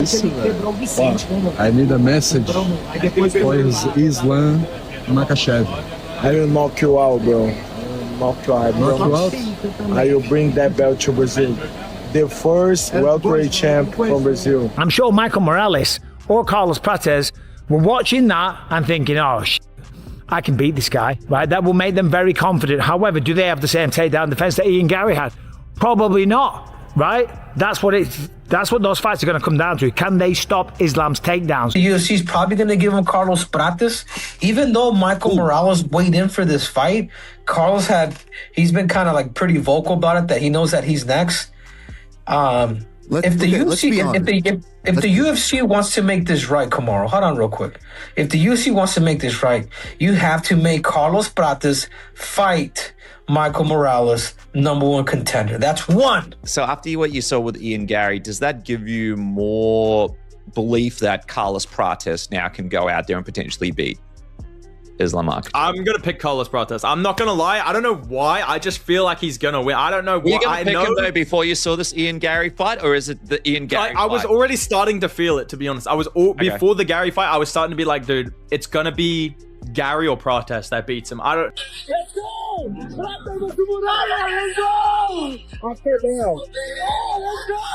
I need a message for Islam Makhachev. I will knock you out, bro. Knock you out, bro. Knock you out? I will bring that belt to Brazil. The first welterweight champ from Brazil. I'm sure Michael Morales or Carlos Prates were watching that and thinking, oh, I can beat this guy, right? That will make them very confident. However, do they have the same takedown defense that Ian Gary had? Probably not, right? That's what those fights are going to come down to. Can they stop Islam's takedowns? The UFC's probably going to give him Carlos Prates. Even though Michael Morales weighed in for this fight, he's been kind of like pretty vocal about it, that he knows that he's next. If the UFC wants to make this right, Kamaru, hold on real quick. If the UFC wants to make this right, you have to make Carlos Prates fight Michael Morales, #1 contender. That's one. So after what you saw with Ian Gary, does that give you more belief that Carlos Prates now can go out there and potentially beat Islam Makhachev? I'm going to pick Carlos Prates. I'm not going to lie. I don't know why. I just feel like he's going to win. I don't know why. Were you going to pick him though before you saw this Ian Gary fight, or is it the Ian Gary I was already starting to feel it, to be honest. Before the Gary fight, I was starting to be like, dude, it's going to be Gary or Prates that beats him. Let's go! Let's go! Let's go! Let's go!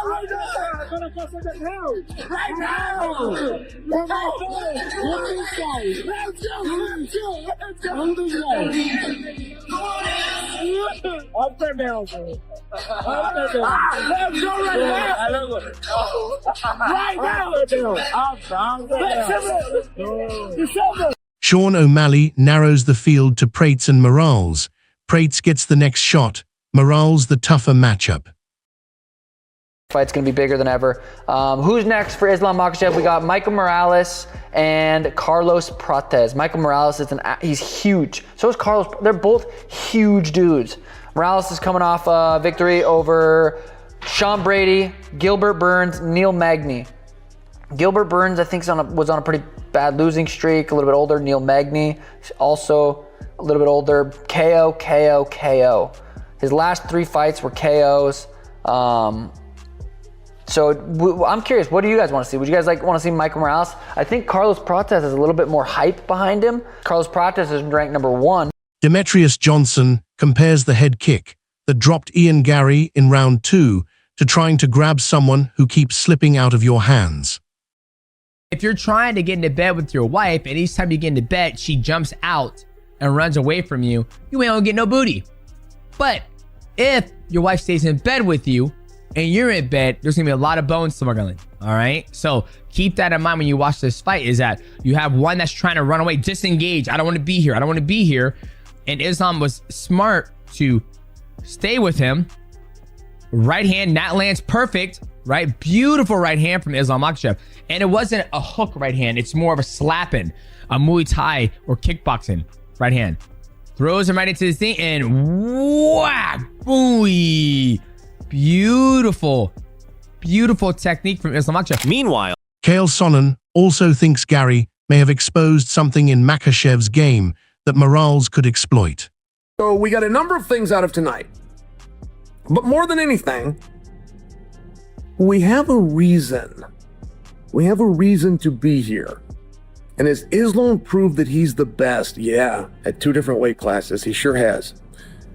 Right now! I'm gonna bust like now! Right now! Let's go! Up there now, bro. Let's go right now! Sean O'Malley narrows the field to Prates and Morales. Prates gets the next shot. Morales the tougher matchup. Fight's going to be bigger than ever. Who's next for Islam Makhachev? We got Michael Morales and Carlos Prates. Michael Morales he's huge. So is Carlos. They're both huge dudes. Morales is coming off a victory over Sean Brady, Gilbert Burns, Neil Magny. Gilbert Burns, I think, was on a pretty bad losing streak, a little bit older. Neil Magny, also a little bit older. KO. His last 3 fights were KOs. So I'm curious, what do you guys want to see? Would you guys want to see Michael Morales? I think Carlos Prates has a little bit more hype behind him. Carlos Prates is ranked #1. Demetrius Johnson compares the head kick that dropped Ian Gary in round 2 to trying to grab someone who keeps slipping out of your hands. If you're trying to get into bed with your wife and each time you get into bed, she jumps out and runs away from you, you ain't gonna get no booty. But if your wife stays in bed with you and you're in bed, there's gonna be a lot of bone smuggling, all right? So keep that in mind when you watch this fight, is that you have one that's trying to run away, disengage. I don't wanna be here, I don't wanna be here. And Islam was smart to stay with him. Right hand, that lands perfect, right? Beautiful right hand from Islam Makhachev. And it wasn't a hook right hand. It's more of a slapping, a Muay Thai or kickboxing right hand. Throws him right into this thing and whack, booey. Beautiful technique from Islam Makhachev. Meanwhile, Chael Sonnen also thinks Gary may have exposed something in Makhachev's game that Morales could exploit. So we got a number of things out of tonight. But more than anything, we have a reason. We have a reason to be here. And has Islam proved that he's the best? Yeah, at 2 different weight classes, he sure has.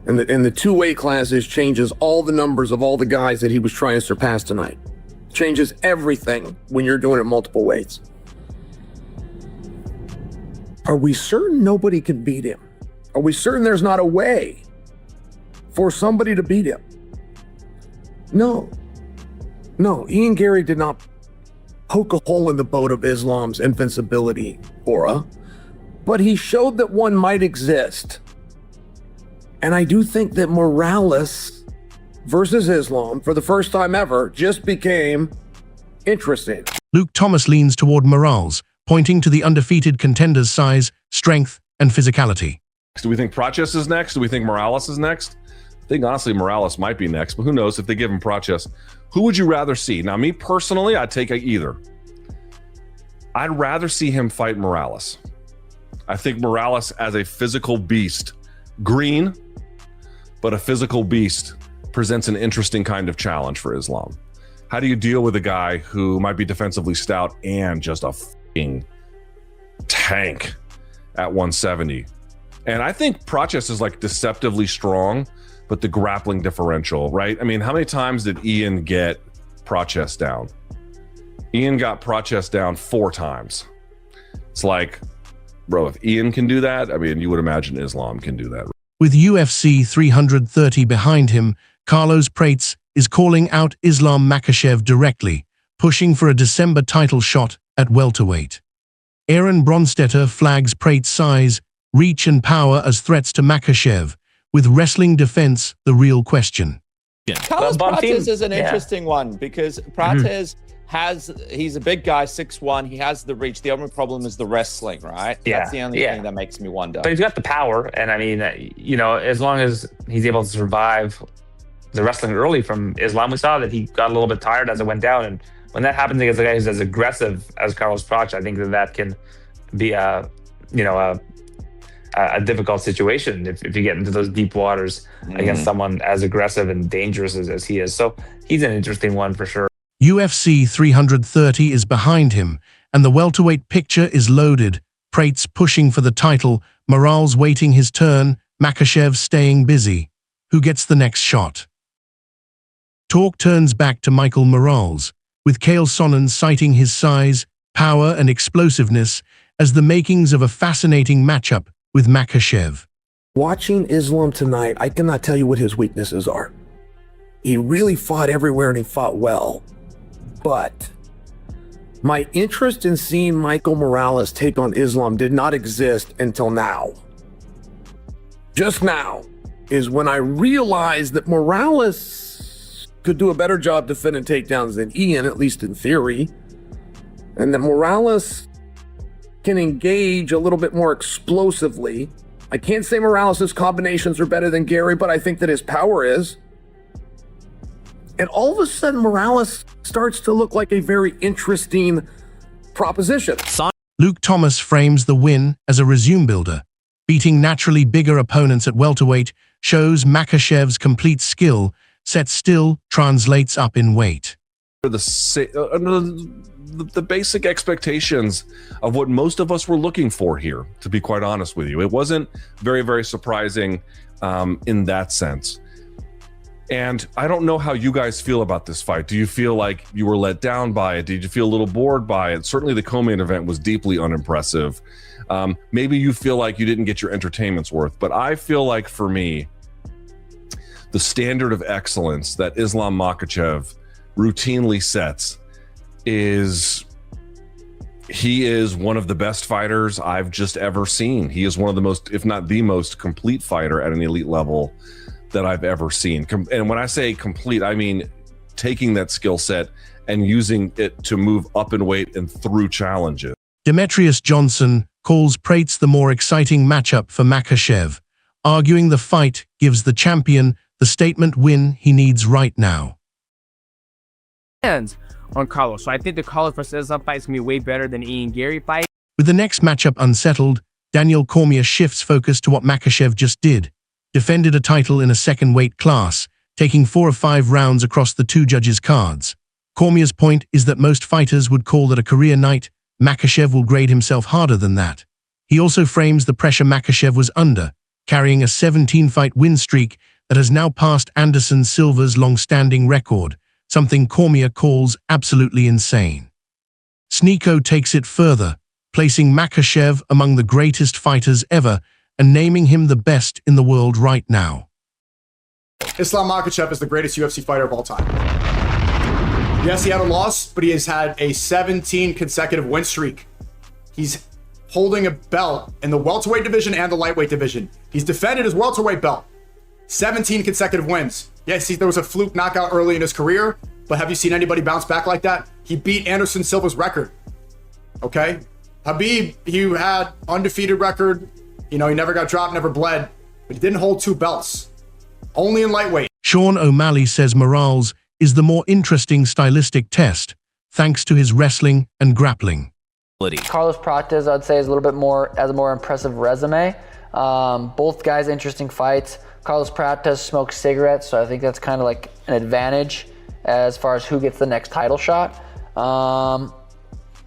And the 2 weight classes changes all the numbers of all the guys that he was trying to surpass tonight. Changes everything when you're doing it multiple weights. Are we certain nobody can beat him? Are we certain there's not a way for somebody to beat him? No, Ian Gary did not poke a hole in the boat of Islam's invincibility aura, but he showed that one might exist. And I do think that Morales versus Islam, for the first time ever, just became interesting. Luke Thomas leans toward Morales, pointing to the undefeated contender's size, strength, and physicality. Do we think Prates is next? Do we think Morales is next? I think honestly Morales might be next, but who knows if they give him Prates. Who would you rather see? Now, me personally, I'd take either. I'd rather see him fight Morales. I think Morales as a physical beast, green, but a physical beast, presents an interesting kind of challenge for Islam. How do you deal with a guy who might be defensively stout and just a fucking tank at 170? And I think Prates is like deceptively strong, but the grappling differential, right? I mean, how many times did Ian get Prates down? Ian got Prates down 4 times. It's like, bro, if Ian can do that, I mean, you would imagine Islam can do that. With UFC 330 behind him, Carlos Prates is calling out Islam Makhachev directly, pushing for a December title shot at welterweight. Aaron Bronstetter flags Prates' size, reach and power as threats to Makhachev, with wrestling defense the real question. Carlos Prates is an interesting one because Prates he's a big guy, 6'1", he has the reach. The only problem is the wrestling, right? Yeah. That's the only thing that makes me wonder. But he's got the power, and I mean, you know, as long as he's able to survive the wrestling early from Islam, we saw that he got a little bit tired as it went down, and when that happens against a guy who's as aggressive as Carlos Prates, I think that can be a difficult situation if you get into those deep waters against someone as aggressive and dangerous as he is. So he's an interesting one for sure. UFC 330 is behind him, and the welterweight picture is loaded. Prates pushing for the title, Morales waiting his turn, Makhachev staying busy. Who gets the next shot? Talk turns back to Michael Morales, with Chael Sonnen citing his size, power and explosiveness as the makings of a fascinating matchup with Makhachev. Watching Islam tonight, I cannot tell you what his weaknesses are. He really fought everywhere and he fought well. But my interest in seeing Michael Morales take on Islam did not exist until now. Just now is when I realized that Morales could do a better job defending takedowns than Ian, at least in theory. And that Morales can engage a little bit more explosively. I can't say Morales' combinations are better than Gary, but I think that his power is. And all of a sudden, Morales starts to look like a very interesting proposition. Luke Thomas frames the win as a resume builder. Beating naturally bigger opponents at welterweight shows Makhachev's complete skill, set still translates up in weight. The basic expectations of what most of us were looking for here, to be quite honest with you. It wasn't very, very surprising in that sense. And I don't know how you guys feel about this fight. Do you feel like you were let down by it? Did you feel a little bored by it? Certainly the co-main event was deeply unimpressive. Maybe you feel like you didn't get your entertainment's worth, but I feel like for me, the standard of excellence that Islam Makhachev routinely sets he is one of the best fighters I've just ever seen. He is one of the most, if not the most complete fighter at an elite level that I've ever seen. And when I say complete, I mean taking that skill set and using it to move up in weight and through challenges. Demetrius Johnson calls Prates the more exciting matchup for Makhachev, arguing the fight gives the champion the statement win he needs right now. And on Carlos, so I think the Carlos versus Islam fight is going to be way better than Ian Gary fight. With the next matchup unsettled, Daniel Cormier shifts focus to what Makhachev just did. Defended a title in a second weight class, taking 4 of 5 rounds across the 2 judges' cards. Cormier's point is that most fighters would call it a career night. Makhachev will grade himself harder than that. He also frames the pressure Makhachev was under, carrying a 17-fight win streak that has now passed Anderson Silva's long-standing record, something Cormier calls absolutely insane. Sneeko takes it further, placing Makhachev among the greatest fighters ever and naming him the best in the world right now. Islam Makhachev is the greatest UFC fighter of all time. Yes, he had a loss, but he has had a 17 consecutive win streak. He's holding a belt in the welterweight division and the lightweight division. He's defended his welterweight belt. 17 consecutive wins. Yes, there was a fluke knockout early in his career, but have you seen anybody bounce back like that? He beat Anderson Silva's record. Okay? Habib, he had undefeated record. You know, he never got dropped, never bled, but he didn't hold 2 belts. Only in lightweight. Sean O'Malley says Morales is the more interesting stylistic test, thanks to his wrestling and grappling. Carlos Prates, I'd say, is a little bit more, has a more impressive resume. Both guys, interesting fights. Carlos Prates smokes cigarettes, so I think that's kind of like an advantage as far as who gets the next title shot.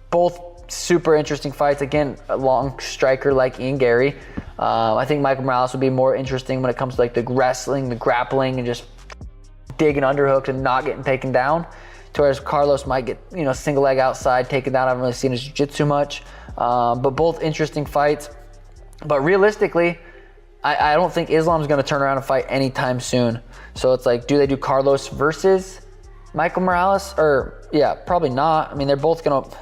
Both super interesting fights. Again, a long striker like Ian Gary. I think Michael Morales would be more interesting when it comes to like the wrestling, the grappling, and just digging underhooks and not getting taken down. Whereas Carlos might get, single leg outside, taken down. I haven't really seen his jiu-jitsu much. But both interesting fights. But realistically, I don't think Islam's going to turn around and fight anytime soon. So it's like, do they do Carlos versus Michael Morales? Or, yeah, probably not. I mean, they're both going to,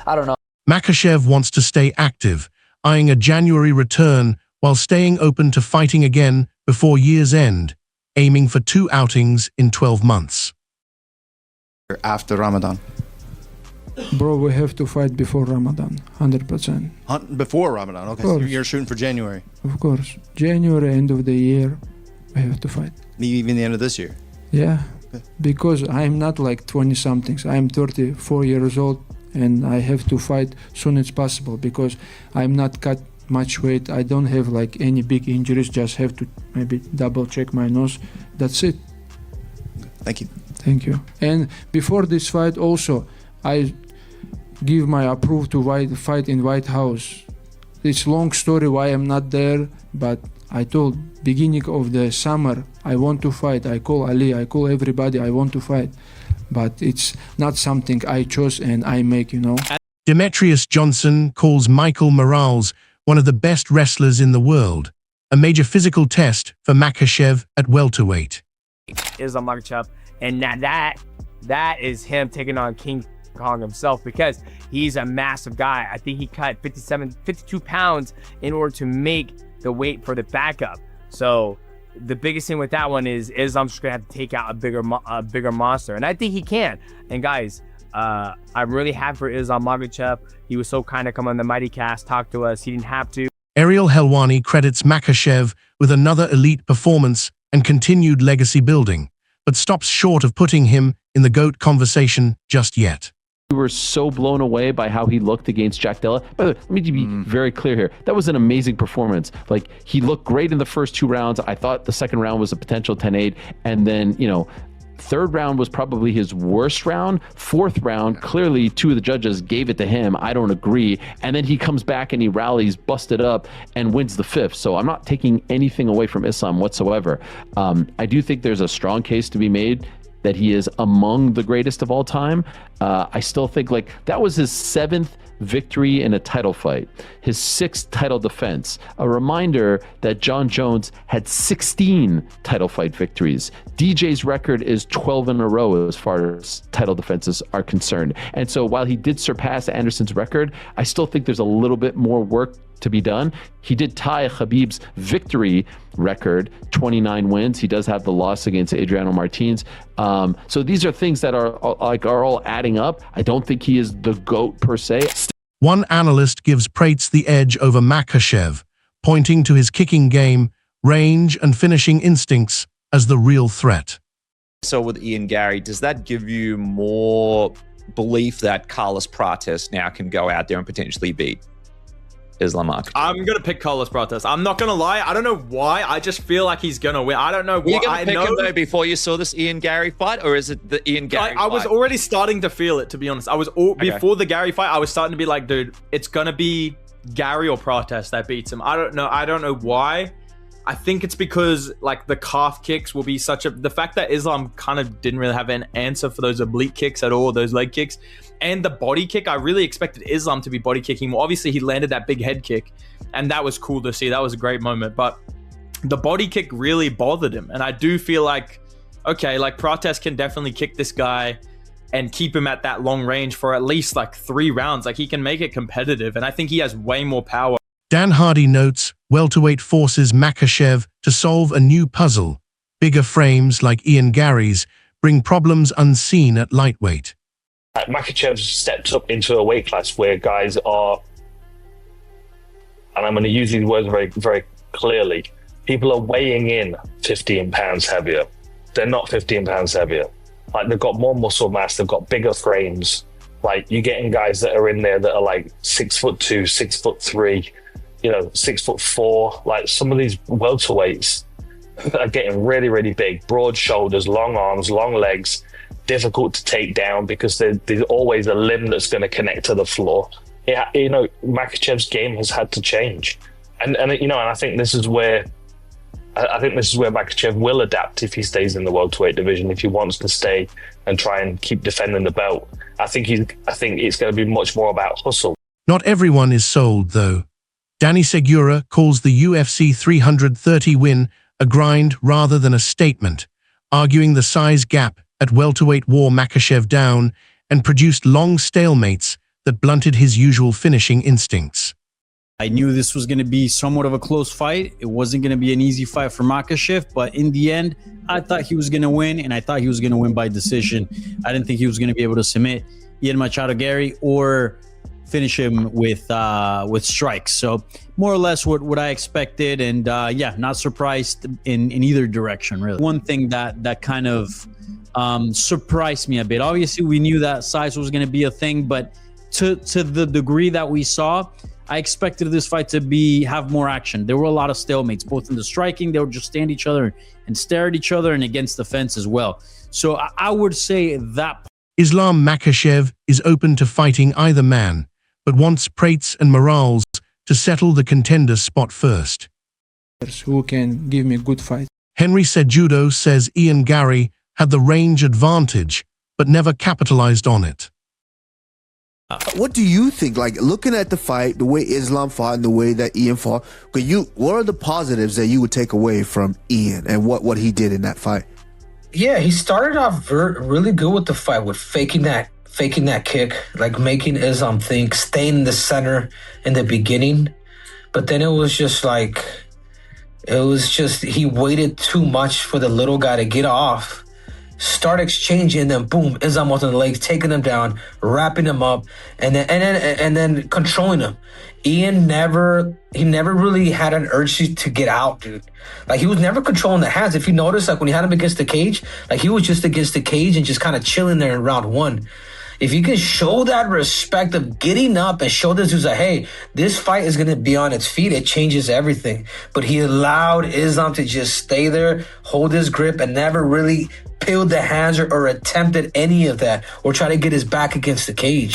I don't know. Makhachev wants to stay active, eyeing a January return while staying open to fighting again before year's end, aiming for 2 outings in 12 months. After Ramadan. Bro, we have to fight before Ramadan, 100%. Before Ramadan, okay. So you're shooting for January. Of course. January, end of the year, we have to fight. Even the end of this year? Yeah, because I'm not like 20-somethings. I'm 34 years old, and I have to fight soon as possible because I'm not cut much weight. I don't have like any big injuries, just have to maybe double check my nose. That's it. Thank you. Thank you. And before this fight also, I give my approval to fight in White House. It's long story why I'm not there, but I told beginning of the summer I want to fight. I call Ali, I call everybody, I want to fight. But it's not something I chose and I make, Demetrius Johnson calls Michael Morales one of the best wrestlers in the world, a major physical test for Makhachev at welterweight. Islam Makhachev, and that is him taking on King Kong himself, because he's a massive guy. I think he cut 52 pounds in order to make the weight for the backup. So the biggest thing with that one is Islam's just gonna have to take out a bigger monster, and I think he can. And guys, I'm really happy for Islam Makhachev. He was so kind to come on the Mighty Cast, talk to us. He didn't have to. Ariel Helwani credits Makhachev with another elite performance and continued legacy building, but stops short of putting him in the GOAT conversation just yet. We were so blown away by how he looked against Jack Della. By the way, let me be very clear here. That was an amazing performance. Like, he looked great in the first 2 rounds. I thought the second round was a potential 10-8. And then, third round was probably his worst round. Fourth round, clearly 2 of the judges gave it to him. I don't agree. And then he comes back and he rallies, busted up, and wins the 5th. So I'm not taking anything away from Islam whatsoever. I do think there's a strong case to be made that he is among the greatest of all time. I still think that was his 7th victory in a title fight, his 6th title defense. A reminder that John Jones had 16 title fight victories. DJ's record is 12 in a row as far as title defenses are concerned. And so while he did surpass Anderson's record, I still think there's a little bit more work to be done. He did tie Khabib's victory record, 29 wins. He does have the loss against Adriano Martins. So these are things that are all adding up. I don't think he is the GOAT per se. One analyst gives Prates the edge over Makhachev, pointing to his kicking game, range, and finishing instincts as the real threat. So with Ian Gary, does that give you more belief that Carlos Prates now can go out there and potentially beat Islam Makhachev? I'm gonna pick Carlos Prates. I'm not gonna lie. I don't know why. I just feel like he's gonna win. I don't know why. Were you gonna pick him though before you saw this Ian Gary fight, or is it the Ian Gary fight? I was already starting to feel it, to be honest. Before the Gary fight, I was starting to be like, dude, it's gonna be Gary or Prates that beats him. I don't know why. I think it's because the calf kicks will be the fact that Islam kind of didn't really have an answer for those oblique kicks at all, those leg kicks, and the body kick. I really expected Islam to be body kicking more. Obviously, he landed that big head kick, and that was cool to see. That was a great moment, but the body kick really bothered him, and I do feel like, okay, Prates can definitely kick this guy and keep him at that long range for at least 3 rounds. He can make it competitive, and I think he has way more power. Dan Hardy notes, welterweight forces Makhachev to solve a new puzzle. Bigger frames like Ian Gary's bring problems unseen at lightweight. Makhachev steps up into a weight class where guys are, and I'm going to use these words very, very clearly, people are weighing in 15 pounds heavier. They're not 15 pounds heavier. They've got more muscle mass, they've got bigger frames. You're getting guys that are in there that are 6'2", 6'3", 6'4". Some of these welterweights are getting really, really big, broad shoulders, long arms, long legs, difficult to take down because there's always a limb that's going to connect to the floor. You know, Makhachev's game has had to change, and you know, and I think this is where Makhachev will adapt if he stays in the welterweight division, if he wants to stay and try and keep defending the belt. I think it's going to be much more about hustle. Not everyone is sold, though. Danny Segura calls the UFC 330 win a grind rather than a statement, arguing the size gap at welterweight wore Makhachev down and produced long stalemates that blunted his usual finishing instincts. I knew this was going to be somewhat of a close fight. It wasn't going to be an easy fight for Makhachev, but in the end, I thought he was going to win, and I thought he was going to win by decision. I didn't think he was going to be able to submit Ian Machado Gary or finish him with strikes. So more or less what I expected, and yeah, not surprised in either direction, really. One thing that kind of surprised me a bit. Obviously, we knew that size was going to be a thing, but to the degree that we saw, I expected this fight to have more action. There were a lot of stalemates, both in the striking. They would just stand each other and stare at each other, and against the fence as well. So I would say that Islam Makhachev is open to fighting either man, but wants Prates and Morales to settle the contender spot first. Who can give me a good fight? Henry Cejudo says Ian Gary had the range advantage, but never capitalized on it. What do you think? Like, looking at the fight, the way Islam fought and the way that Ian fought, what are the positives that you would take away from Ian and what he did in that fight? Yeah, he started off really good with the fight, with faking that kick, like making Islam think, staying in the center in the beginning. But then it was just he waited too much for the little guy to get off, start exchanging, and then boom, Islam was on the legs, taking him down, wrapping him up, and then controlling him. Ian never really had an urge to get out, dude. Like, he was never controlling the hands. If you notice, like when he had him against the cage, like he was just against the cage and just kind of chilling there in round one. If you can show that respect of getting up and show this dude like, hey, this fight is going to be on its feet, it changes everything. But he allowed Islam to just stay there, hold his grip, and never really peeled the hands or attempted any of that or try to get his back against the cage.